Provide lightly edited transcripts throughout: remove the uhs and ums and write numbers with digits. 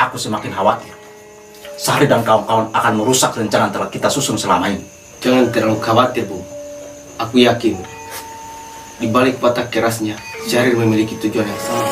aku semakin khawatir. Sahri dan kawan-kawan akan merusak rencana yang telah kita susun selama ini. Jangan terlalu khawatir, Bung. Aku yakin di balik watak kerasnya, Syahrir memiliki tujuan yang sama.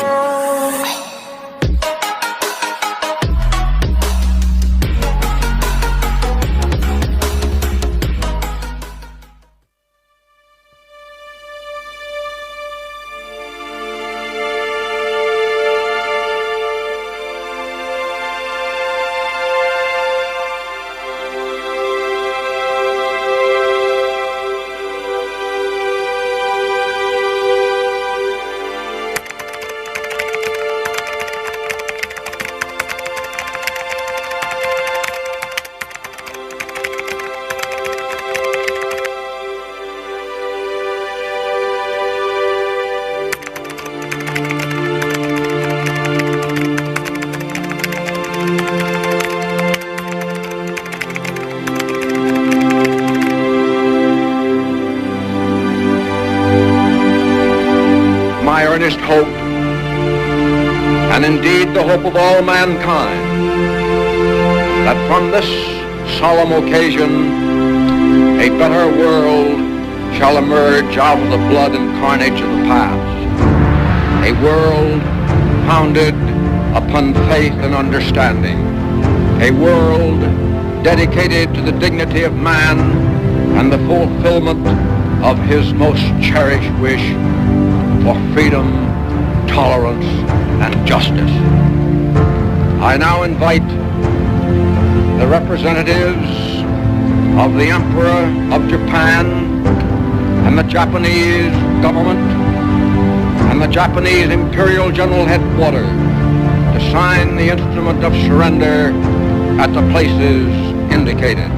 My earnest hope, and indeed the hope of all mankind, that from this solemn occasion a better world shall emerge out of the blood and carnage of the past. A world founded upon faith and understanding. A world dedicated to the dignity of man and the fulfillment of his most cherished wish for freedom, tolerance, and justice. I now invite the representatives of the Emperor of Japan and the Japanese government and the Japanese Imperial General Headquarters to sign the instrument of surrender at the places indicated.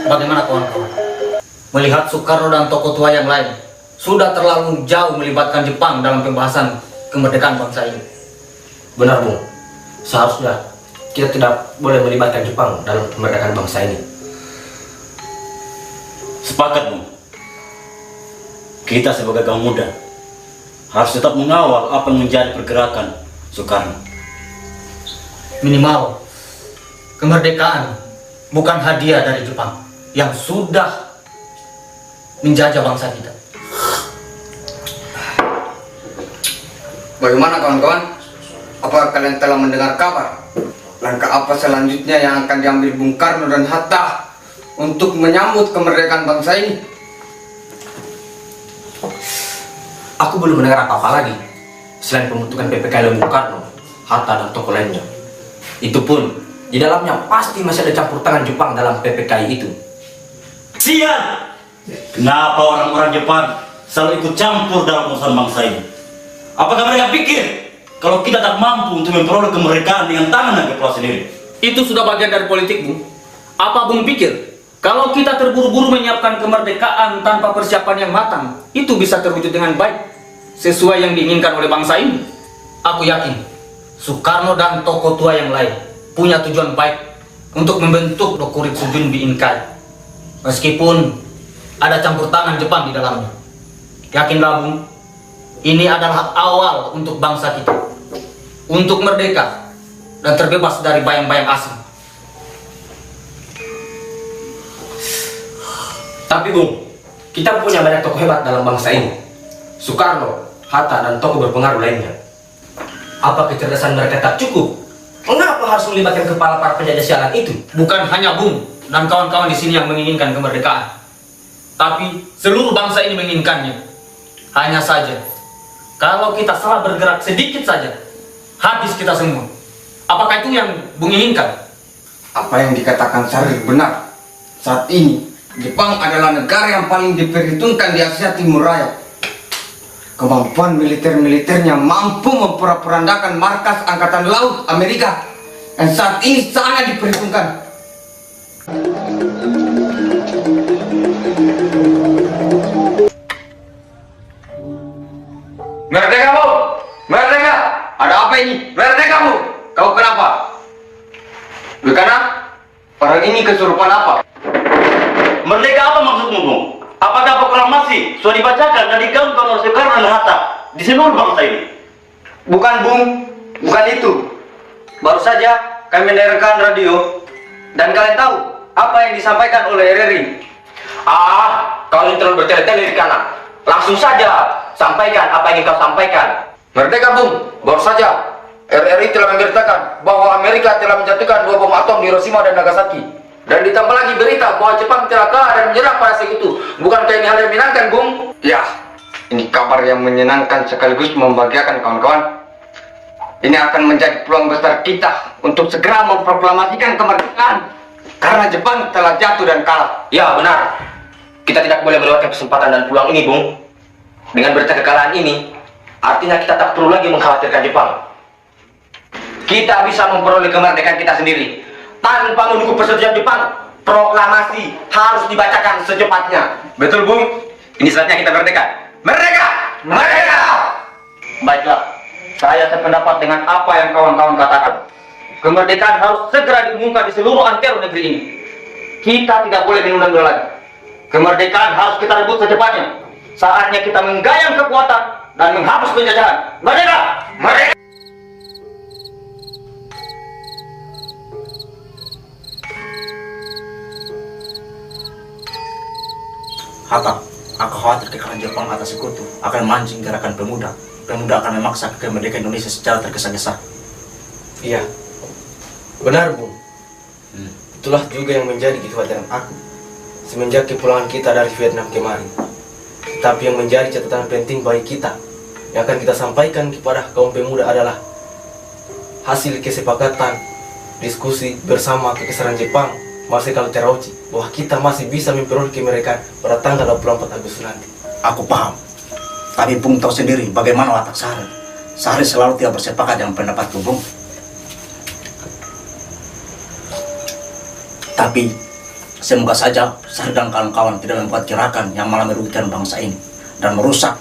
Bagaimana kawan-kawan? Melihat Soekarno dan tokoh tua yang lain sudah terlalu jauh melibatkan Jepang dalam pembahasan kemerdekaan bangsa ini. Benar, Bung. Seharusnya kita tidak boleh melibatkan Jepang dalam kemerdekaan bangsa ini. Sepakat, Bung. Kita sebagai kaum muda harus tetap mengawal apa yang menjadi pergerakan Soekarno. Minimal kemerdekaan bukan hadiah dari Jepang yang sudah menjajah bangsa kita. Bagaimana kawan-kawan? Apakah kalian telah mendengar kabar? Langkah apa selanjutnya yang akan diambil Bung Karno dan Hatta untuk menyambut kemerdekaan bangsa ini? Aku belum mendengar apa-apa lagi selain pembentukan PPKI oleh Bung Karno, Hatta, dan tokoh lainnya. Itu pun di dalamnya pasti masih ada campur tangan Jepang dalam PPKI itu. Sial! Kenapa orang-orang Jepang selalu ikut campur dalam urusan bangsa ini? Apakah mereka pikir kalau kita tak mampu untuk memperoleh kemerdekaan dengan tangan dan kepala sendiri? Itu sudah bagian dari politik, Bung. Apa Bung pikir kalau kita terburu-buru menyiapkan kemerdekaan tanpa persiapan yang matang, itu bisa terwujud dengan baik sesuai yang diinginkan oleh bangsa ini? Aku yakin Soekarno dan tokoh tua yang lain punya tujuan baik untuk membentuk Dokurit Sujun Biinkai, meskipun ada campur tangan Jepang di dalamnya. Yakinlah, Bung, ini adalah awal untuk bangsa kita untuk merdeka dan terbebas dari bayang-bayang asing. Tapi Bung, kita punya banyak tokoh hebat dalam bangsa ini. Soekarno, Hatta, dan tokoh berpengaruh lainnya. Apa kecerdasan mereka tak cukup? Mengapa harus melibatkan kepala para penjajah sialan itu? Bukan hanya Bung dan kawan-kawan di sini yang menginginkan kemerdekaan, tapi seluruh bangsa ini menginginkannya. Hanya saja, kalau kita salah bergerak sedikit saja, habis kita semua. Apakah itu yang Bung inginkan? Apa yang dikatakan Syahrir benar. Saat ini Jepang adalah negara yang paling diperhitungkan di Asia Timur Raya. Kemampuan militer-militernya mampu memporak-porandakan markas Angkatan Laut Amerika yang saat ini sangat diperhitungkan. Merdeka, Bu! Merdeka! Ada apa ini? Merdeka, Bu! Kau kenapa? Bukan? Orang ini kesurupan apa? Merdeka apa maksudmu, Bung? Apakah proklamasi sudah dibacakan dan digaungkan oleh Soekarno dan Hatta di seluruh bangsa ini? Bukan, Bung. Bukan itu. Baru saja kami mendengarkan radio dan kalian tahu apa yang disampaikan oleh RRI. Kalian terlalu bertele-tele di kanan. Langsung saja sampaikan apa yang kau sampaikan. Merdeka, Bung. Baru saja RRI telah memberitakan bahwa Amerika telah menjatuhkan 2 bom atom di Hiroshima dan Nagasaki. Dan ditambah lagi berita bahwa Jepang telah kalah dan menyerah pada saat itu. Bukankah ini hal yang menyenangkan, Bung? Ya, ini kabar yang menyenangkan sekaligus membahagiakan kawan-kawan. Ini akan menjadi peluang besar kita untuk segera memproklamasikan kemerdekaan. Karena Jepang telah jatuh dan kalah. Ya, benar. Kita tidak boleh melewatkan kesempatan dan peluang ini, Bung. Dengan berita kekalahan ini, artinya kita tak perlu lagi mengkhawatirkan Jepang. Kita bisa memperoleh kemerdekaan kita sendiri tanpa menunggu persetujuan Jepang. Proklamasi harus dibacakan secepatnya. Betul, Bung. Ini saatnya kita merdeka. Merdeka! Merdeka! Baiklah, saya sependapat dengan apa yang kawan-kawan katakan. Kemerdekaan harus segera diumumkan di seluruh antero negeri ini. Kita tidak boleh menunda-nunda lagi. Kemerdekaan harus kita rebut secepatnya. Saatnya kita menggayang kekuatan dan menghapus penjajahan. Merdeka! Merdeka! Hatta, aku khawatir kekalahan Jepang atas sekutu akan mancing gerakan pemuda. Pemuda akan memaksa kemerdekaan Indonesia secara tergesa-gesa. Iya, benar, Bung. Itulah juga yang menjadi kekhawatiran aku semenjak kepulangan kita dari Vietnam kemarin. Tapi yang menjadi catatan penting bagi kita yang akan kita sampaikan kepada kaum pemuda adalah hasil kesepakatan diskusi bersama Kekaisaran Jepang Marsekal Terauchi bahwa kita masih bisa memperoleh kemerdekaan pada tanggal 24 Agustus nanti. Aku paham. Tapi Bung tahu sendiri bagaimana watak Syahrir. Syahrir selalu tidak bersepakat dengan pendapat Bung. Tapi semoga saja Syahrir dan kawan-kawan tidak membuat gerakan yang malah merugikan bangsa ini dan merusak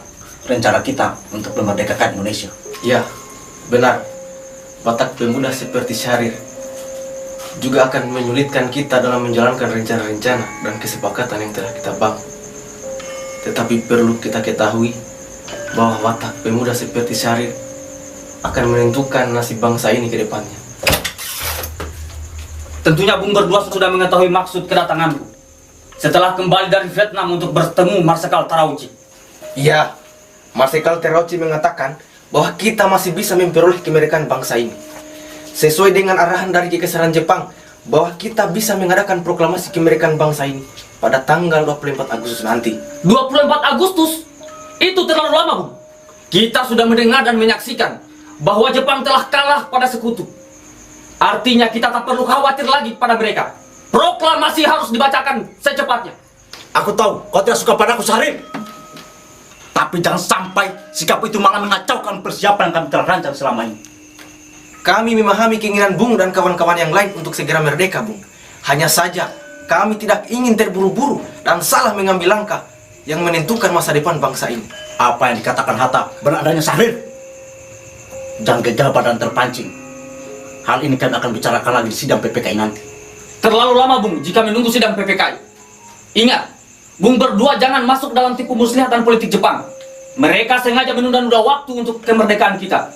rencana kita untuk memerdekakan Indonesia. Ya, benar. Watak pemuda seperti Syahrir juga akan menyulitkan kita dalam menjalankan rencana-rencana dan kesepakatan yang telah kita bangun. Tetapi perlu kita ketahui bahwa watak pemuda seperti Syahrir akan menentukan nasib bangsa ini ke depannya. Tentunya Bung berdua sudah mengetahui maksud kedatanganku setelah kembali dari Vietnam untuk bertemu Marsekal Terauchi. Iya, Marsekal Terauchi mengatakan bahwa kita masih bisa memperoleh kemerdekaan bangsa ini. Sesuai dengan arahan dari Kekaisaran Jepang bahwa kita bisa mengadakan proklamasi kemerdekaan bangsa ini pada tanggal 24 Agustus nanti. 24 Agustus? Itu terlalu lama, Bung. Kita sudah mendengar dan menyaksikan bahwa Jepang telah kalah pada sekutu. Artinya kita tak perlu khawatir lagi pada mereka. Proklamasi harus dibacakan secepatnya. Aku tahu kau tidak suka padaku, Syahrir. Tapi jangan sampai sikap itu malah mengacaukan persiapan yang kami telah rancang selama ini. Kami memahami keinginan Bung dan kawan-kawan yang lain untuk segera merdeka, Bung. Hanya saja kami tidak ingin terburu-buru dan salah mengambil langkah yang menentukan masa depan bangsa ini. Apa yang dikatakan Hatta benar adanya, Syahrir. Jangan gegabah dan terpancing. Hal ini kami akan bicarakan lagi di sidang PPKI nanti. Terlalu lama, Bung, jika menunggu sidang PPKI. Ingat, Bung berdua jangan masuk dalam tipu muslihat dan politik Jepang. Mereka sengaja menunda-nunda waktu untuk kemerdekaan kita.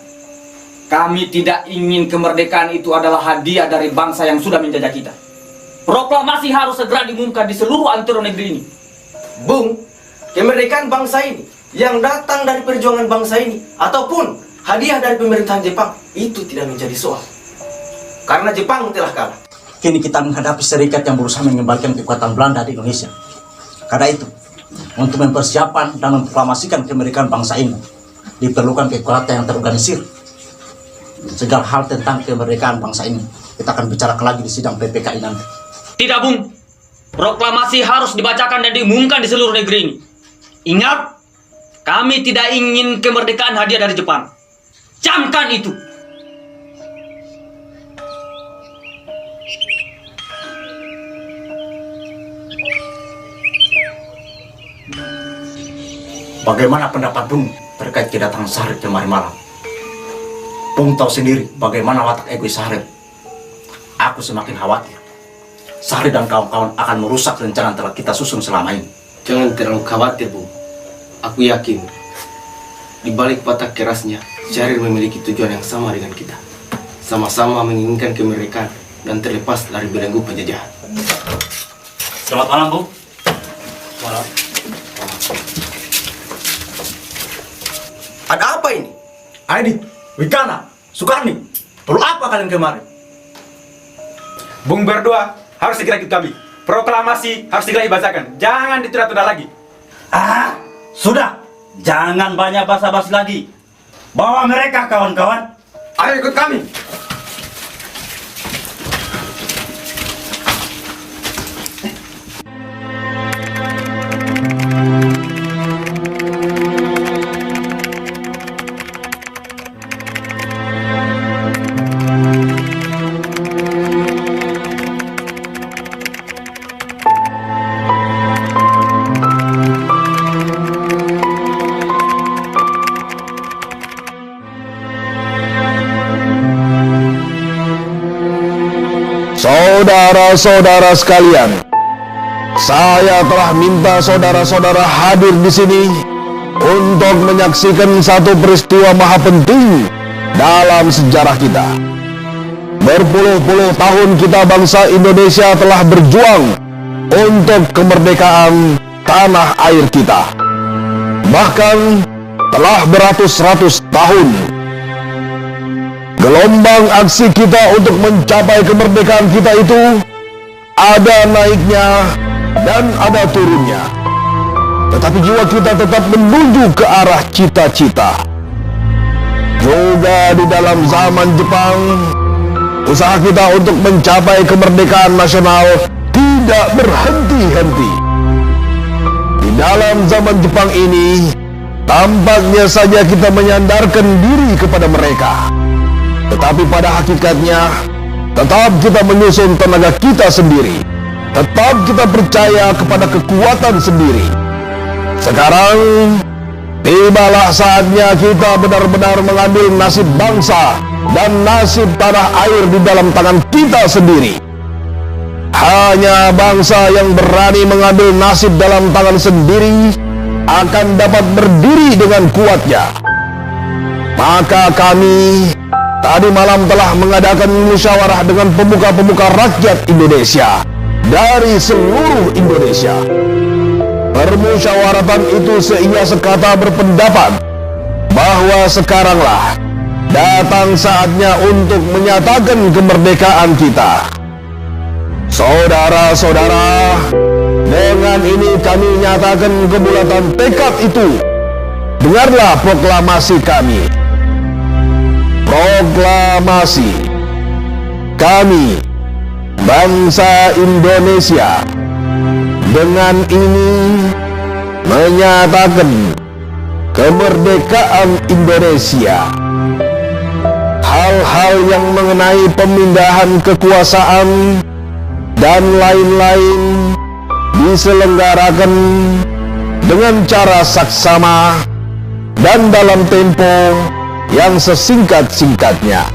Kami tidak ingin kemerdekaan itu adalah hadiah dari bangsa yang sudah menjajah kita. Proklamasi harus segera diumumkan di seluruh antero negeri ini. Bung, kemerdekaan bangsa ini yang datang dari perjuangan bangsa ini ataupun hadiah dari pemerintahan Jepang itu tidak menjadi soal. Karena Jepang telah kalah. Kini kita menghadapi serikat yang berusaha mengembalikan kekuatan Belanda di Indonesia. Karena itu, untuk mempersiapkan dan memproklamasikan kemerdekaan bangsa ini, diperlukan kekuatan yang terorganisir. Segala hal tentang kemerdekaan bangsa ini, kita akan bicarakan lagi di sidang PPKI nanti. Tidak, Bung. Proklamasi harus dibacakan dan diumumkan di seluruh negeri ini. Ingat, kami tidak ingin kemerdekaan hadiah dari Jepang. Camkan itu. Bagaimana pendapat Bung terkait kedatangan Sahrip kemarin malam? Bung tahu sendiri bagaimana watak egois Sahrip. Aku semakin khawatir Sahrip dan kawan-kawan akan merusak rencana yang telah kita susun selama ini. Jangan terlalu khawatir, Bung. Aku yakin di balik watak kerasnya, Syahrir memiliki tujuan yang sama dengan kita. Sama-sama menginginkan kemerdekaan dan terlepas dari belenggu penjajahan. Selamat malam, Bung. Malam. Ada apa ini? Aidi, Wikana, Sukarni, perlu apa kalian kemarin? Bung berdua harus segera ikut kami. Proklamasi harus segera dibacakan. Jangan ditunda-tunda lagi. Sudah. Jangan banyak basa-basi lagi. Bawa mereka, kawan-kawan. Ayo ikut kami. Saudara-saudara sekalian, saya telah minta saudara-saudara hadir di sini untuk menyaksikan satu peristiwa maha penting dalam sejarah kita. Berpuluh-puluh tahun kita bangsa Indonesia telah berjuang untuk kemerdekaan tanah air kita. Bahkan telah beratus-ratus tahun. Gelombang aksi kita untuk mencapai kemerdekaan kita itu ada naiknya dan ada turunnya. Tetapi jiwa kita tetap menuju ke arah cita-cita. Juga di dalam zaman Jepang, usaha kita untuk mencapai kemerdekaan nasional tidak berhenti-henti. Di dalam zaman Jepang ini, tampaknya saja kita menyandarkan diri kepada mereka. Tetapi pada hakikatnya, tetap kita menyusun tenaga kita sendiri. Tetap kita percaya kepada kekuatan sendiri. Sekarang, tibalah saatnya kita benar-benar mengambil nasib bangsa dan nasib tanah air di dalam tangan kita sendiri. Hanya bangsa yang berani mengambil nasib dalam tangan sendiri akan dapat berdiri dengan kuatnya. Maka kami tadi malam telah mengadakan musyawarah dengan pemuka-pemuka rakyat Indonesia dari seluruh Indonesia. Permusyawaratan itu seia sekata berpendapat bahwa sekaranglah datang saatnya untuk menyatakan kemerdekaan kita. Saudara-saudara, dengan ini kami nyatakan kebulatan tekad itu. Dengarlah proklamasi kami. Proklamasi kami, bangsa Indonesia, dengan ini menyatakan kemerdekaan Indonesia. Hal-hal yang mengenai pemindahan kekuasaan dan lain-lain diselenggarakan dengan cara saksama dan dalam tempo yang sesingkat-singkatnya.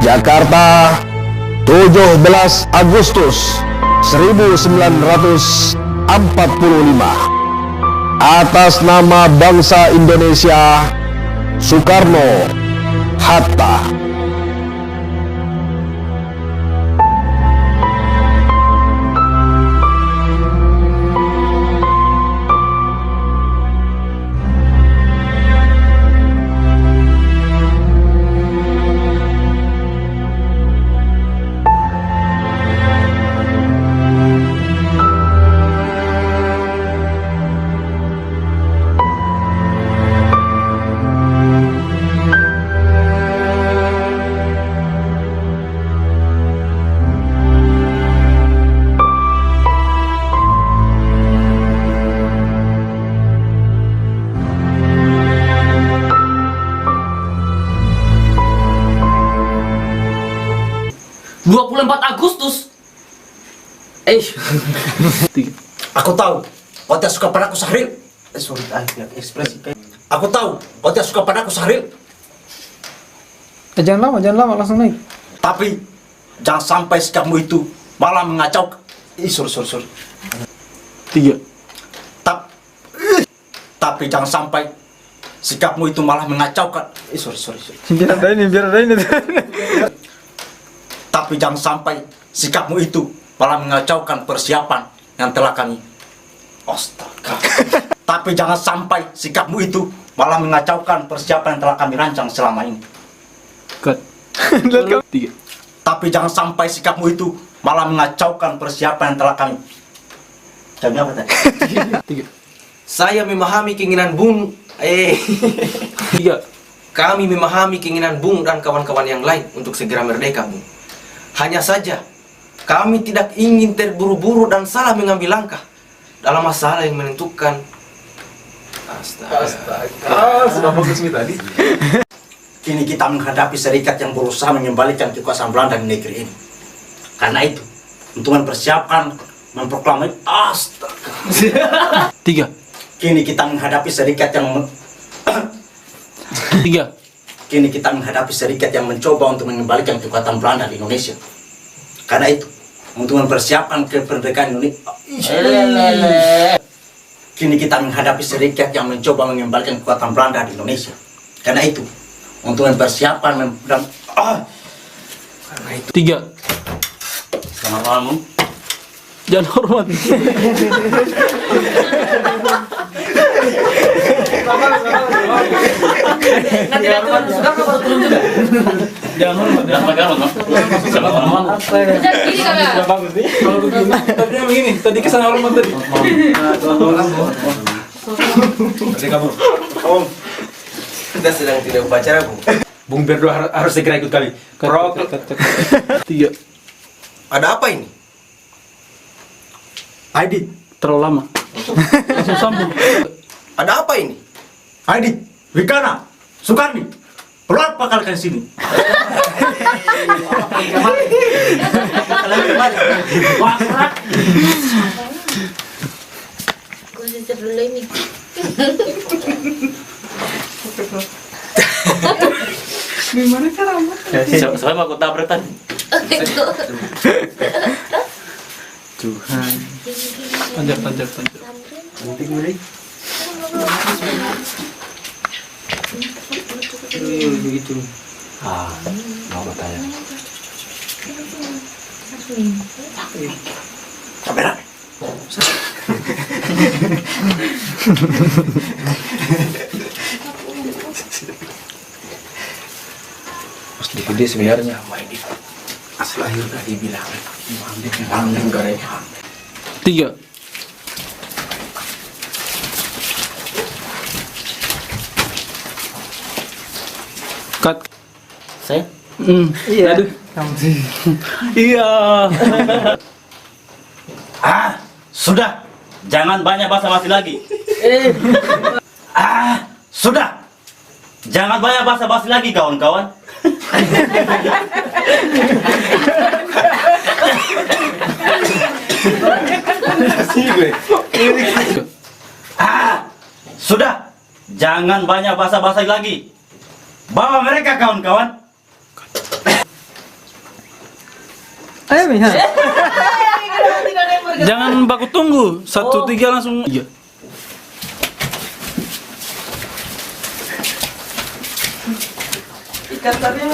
Jakarta, 17 Agustus 1945. Atas nama bangsa Indonesia, Soekarno, Hatta. Agustus. Aku tahu kau tidak suka padaku, Sahril. Sorry, ekspresi. Aku tahu kau tidak suka padaku, Sahril. Jangan lama, langsung naik. Tapi jangan sampai sikapmu itu malah mengacau. Sorry. 3. Tapi jangan sampai sikapmu itu malah mengacaukan. Sorry. Biar ada ini. Tapi jangan sampai sikapmu itu malah mengacaukan persiapan yang telah kami. Astaga. Tapi jangan sampai sikapmu itu malah mengacaukan persiapan yang telah kami rancang selama ini. Cut. 3. Tapi jangan sampai sikapmu itu malah mengacaukan persiapan yang telah kami. Jamnya apa tadi? 3. Saya memahami keinginan Bung. 3. Kami memahami keinginan Bung dan kawan-kawan yang lain untuk segera merdeka, Bung. Hanya saja, kami tidak ingin terburu-buru dan salah mengambil langkah dalam masalah yang menentukan. Astaga. Sudah fokus nih tadi. Kini kita menghadapi serikat yang berusaha mengembalikan kekuasaan Belanda di negeri ini. Karena itu, untuk mempersiapkan, memproklamasi. Astaga. 3. Kini kita menghadapi serikat yang 3. Kini kita menghadapi serikat yang mencoba untuk mengembalikan kekuatan Belanda di Indonesia. Karena itu, untuk mempersiapkan kemerdekaan Indonesia. Kini kita menghadapi serikat yang mencoba mengembalikan kekuatan Belanda di Indonesia. Karena itu, untuk mempersiapkan Karena itu. 3. Selamat malam, Bung. Jangan hormat. Nanti sudah baru turun juga. Jangan hormat. Selamat malam. Sudah bagus nih. Kalau begini, tadi begini. Tadi kesana hormat tadi. Tadi kamu. Kita sedang tidak upacara, Bung. Bung Berdoa harus segera ikut kami. 3. Ada apa ini? Aidi, Terlalu lama. Langsung sambung. Ada apa ini? Aidi, Wikana, Sukarni, peluang pakalkan sini. Gimana caranya? Saya mau tabrak tadi. Tuhan. Panjat. Begitu. Mau bertanya. Kamera. Sedikit dia sebenarnya asal akhir tadi bilang ambil negara 3. Cut. Saya? Iya. Aduh. Iya. Sudah. Jangan banyak basa-basi lagi. Sudah. Jangan banyak basa-basi lagi, kawan-kawan. Sudah. Jangan banyak basa-basi lagi. Bawa mereka, kawan-kawan. Ayo, Miha. Jangan baku tunggu. 1, 3 langsung. Iya. Kata dia